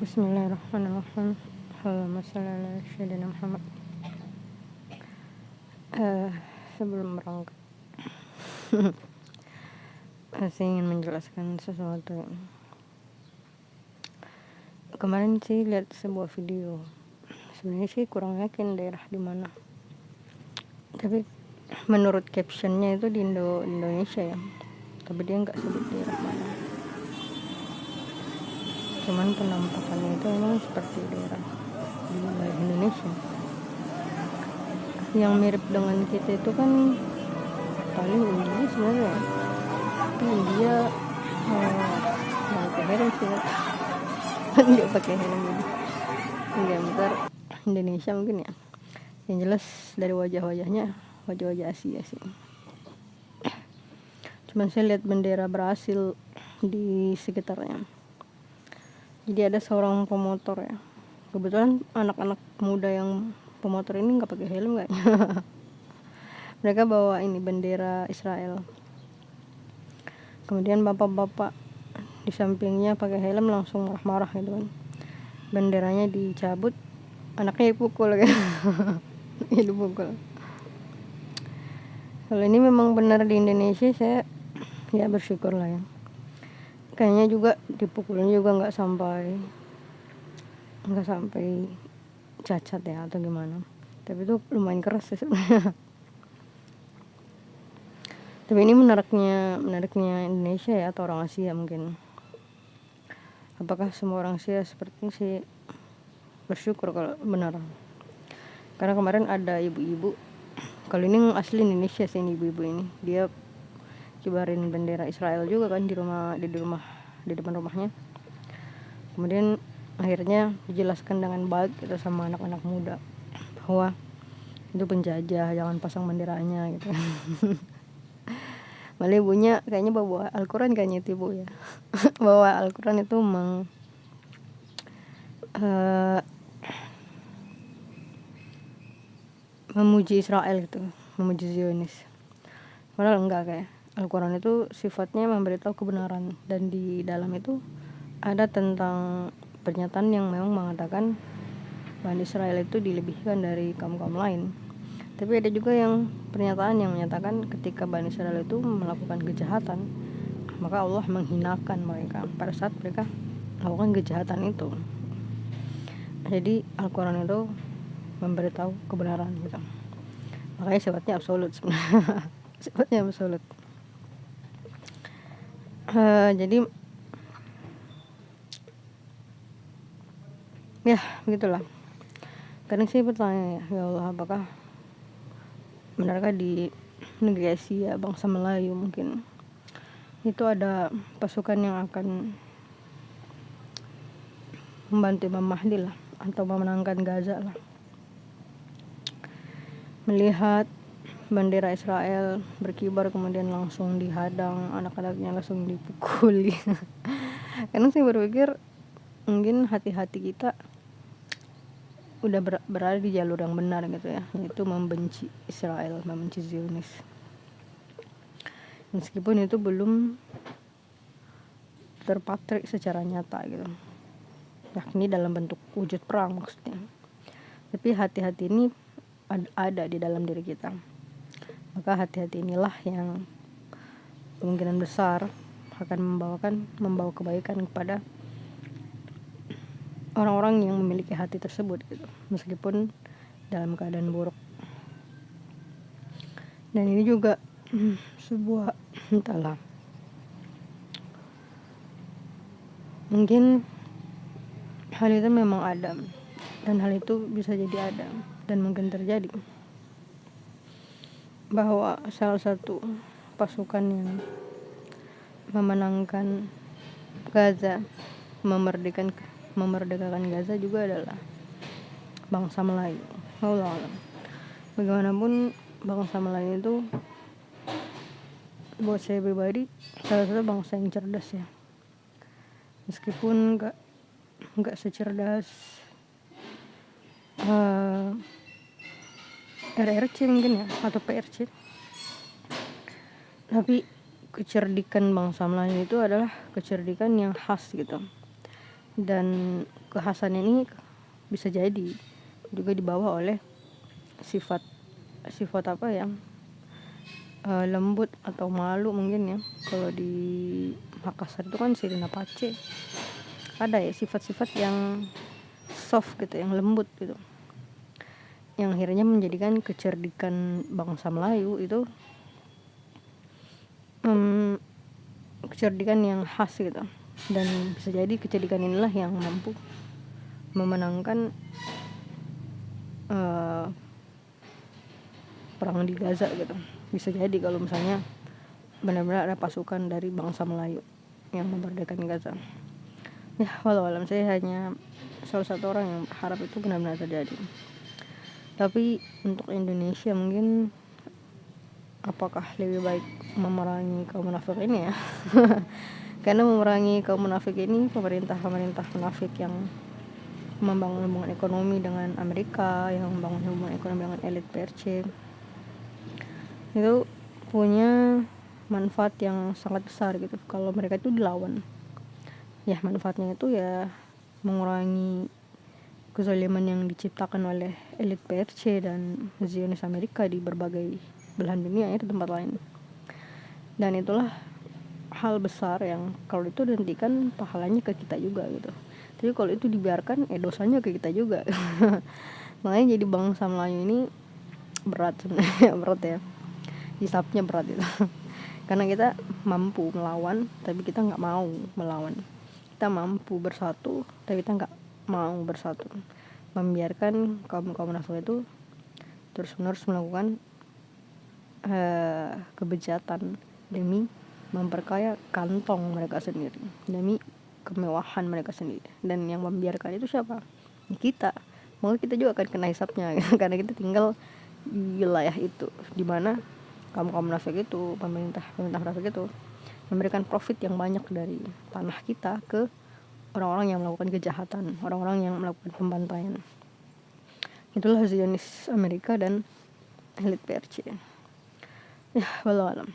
Bismillahirrahmanirrahim. Allahumma shalli ala sayyidina Muhammad. Sebelum berangkat, saya ingin menjelaskan sesuatu. Kemarin sih lihat sebuah video. Sebenarnya sih kurang yakin daerah di mana. Tapi menurut captionnya itu di Indonesia ya. Tapi dia nggak sebut daerah mana. Cuman penampakannya itu memang seperti daerah di wilayah Indonesia. Yang mirip dengan kita itu kan paling India sebenarnya. Tapi India nggak pakai helm sih. Nggak pakai helm jadi nggak bentar Indonesia mungkin ya. Yang jelas dari wajah-wajahnya wajah-wajah Asia sih. Cuman saya lihat bendera Brasil di sekitarnya. Jadi ada seorang pemotor ya. Kebetulan anak-anak muda yang pemotor ini nggak pakai helm nggak? Mereka bawa ini bendera Israel. Kemudian bapak-bapak di sampingnya pakai helm langsung marah-marah gitu kan. Benderanya dicabut, anaknya dipukul kan. Dipukul. Kalau ini memang benar di Indonesia, saya ya bersyukur lah ya. Kayaknya juga dipukulnya juga nggak sampai cacat ya atau gimana. Tapi itu lumayan keras sih sebenarnya. Tapi ini menariknya Indonesia ya atau orang Asia mungkin. Apakah semua orang Asia seperti ini sih? Bersyukur kalau benar. Karena kemarin ada ibu-ibu. Kalau ini asli Indonesia sih ini ibu-ibu ini. Dia kibarin bendera Israel juga kan di depan rumahnya. Kemudian akhirnya dijelaskan dengan baik gitu sama anak-anak muda bahwa itu penjajah, jangan pasang benderanya gitu. Malah ibunya kayaknya bawa Al-Quran kayaknya itu ibu ya. Bawa Al-Quran itu memuji Israel gitu, memuji Zionis. Padahal enggak kayak Al-Quran itu sifatnya memberitahu kebenaran dan di dalam itu ada tentang pernyataan yang memang mengatakan Bani Israel itu dilebihkan dari kaum-kaum lain. Tapi ada juga yang pernyataan yang menyatakan ketika Bani Israel itu melakukan kejahatan, maka Allah menghinakan mereka pada saat mereka melakukan kejahatan itu. Jadi Al-Quran itu memberitahu kebenaran gitu. Makanya sifatnya absolut sebenarnya. Sifatnya absolut. Jadi ya begitulah. Kadang saya bertanya ya Allah, apakah benarkah di negeri Asia bangsa Melayu mungkin itu ada pasukan yang akan membantu Imam Mahdi lah atau memenangkan Gaza lah. Melihat bendera Israel berkibar kemudian langsung dihadang, anak-anaknya langsung dipukuli. Karena saya berpikir mungkin hati-hati kita udah berada di jalur yang benar gitu ya, yaitu membenci Israel, membenci Zionis. Meskipun itu belum terpatrik secara nyata gitu, yakni dalam bentuk wujud perang maksudnya. Tapi hati-hati ini ada di dalam diri kita. Maka hati-hati inilah yang kemungkinan besar akan membawa kebaikan kepada orang-orang yang memiliki hati tersebut gitu, meskipun dalam keadaan buruk. Dan ini juga sebuah entahlah, mungkin hal itu memang ada dan hal itu bisa jadi ada dan mungkin terjadi, bahwa salah satu pasukan yang memenangkan Gaza, memerdekakan Gaza juga adalah bangsa Melayu. Allah alam. Bagaimanapun bangsa Melayu itu buat saya pribadi salah satu bangsa yang cerdas ya. Meskipun nggak secerdas RRC mungkin ya atau PRC, tapi kecerdikan bangsa Melayu itu adalah kecerdikan yang khas gitu, dan kekhasan ini bisa jadi juga dibawa oleh sifat apa ya, lembut atau malu mungkin ya. Kalau di Makassar itu kan Sirina Pace ada ya sifat-sifat yang soft gitu, yang lembut gitu, yang akhirnya menjadikan kecerdikan bangsa Melayu itu kecerdikan yang khas gitu. Dan bisa jadi kecerdikan inilah yang mampu memenangkan perang di Gaza gitu. Bisa jadi kalau misalnya benar-benar ada pasukan dari bangsa Melayu yang memerdekakan Gaza. Ya walau alam, saya hanya salah satu orang yang berharap itu benar-benar terjadi. Tapi untuk Indonesia mungkin apakah lebih baik memerangi kaum munafik ini ya? Karena memerangi kaum munafik ini pemerintah munafik yang membangun hubungan ekonomi dengan Amerika, yang membangun hubungan ekonomi dengan elit PRC, itu punya manfaat yang sangat besar gitu kalau mereka itu dilawan. Ya manfaatnya itu ya mengurangi kezaliman yang diciptakan oleh elit PRC dan Zionis Amerika di berbagai belahan dunia ya, di tempat lain. Dan itulah hal besar yang kalau itu dihentikan pahalanya ke kita juga gitu. Tapi kalau itu dibiarkan dosanya ke kita juga. Makanya jadi bangsa Melayu ini berat sebenarnya. Berat ya, hisapnya berat itu. Karena kita mampu melawan tapi kita nggak mau melawan. Kita mampu bersatu tapi kita nggak mau bersatu, membiarkan kaum munafik itu terus-menerus melakukan kebejatan demi memperkaya kantong mereka sendiri, demi kemewahan mereka sendiri. Dan yang membiarkan itu siapa? Kita. Maka kita juga akan kena hisapnya karena kita tinggal di wilayah itu di mana kaum munafik itu, pemerintah munafik itu memberikan profit yang banyak dari tanah kita ke orang-orang yang melakukan kejahatan, orang-orang yang melakukan pembantaian. Itulah Zionis Amerika dan elit PRC. Ya, walau alam.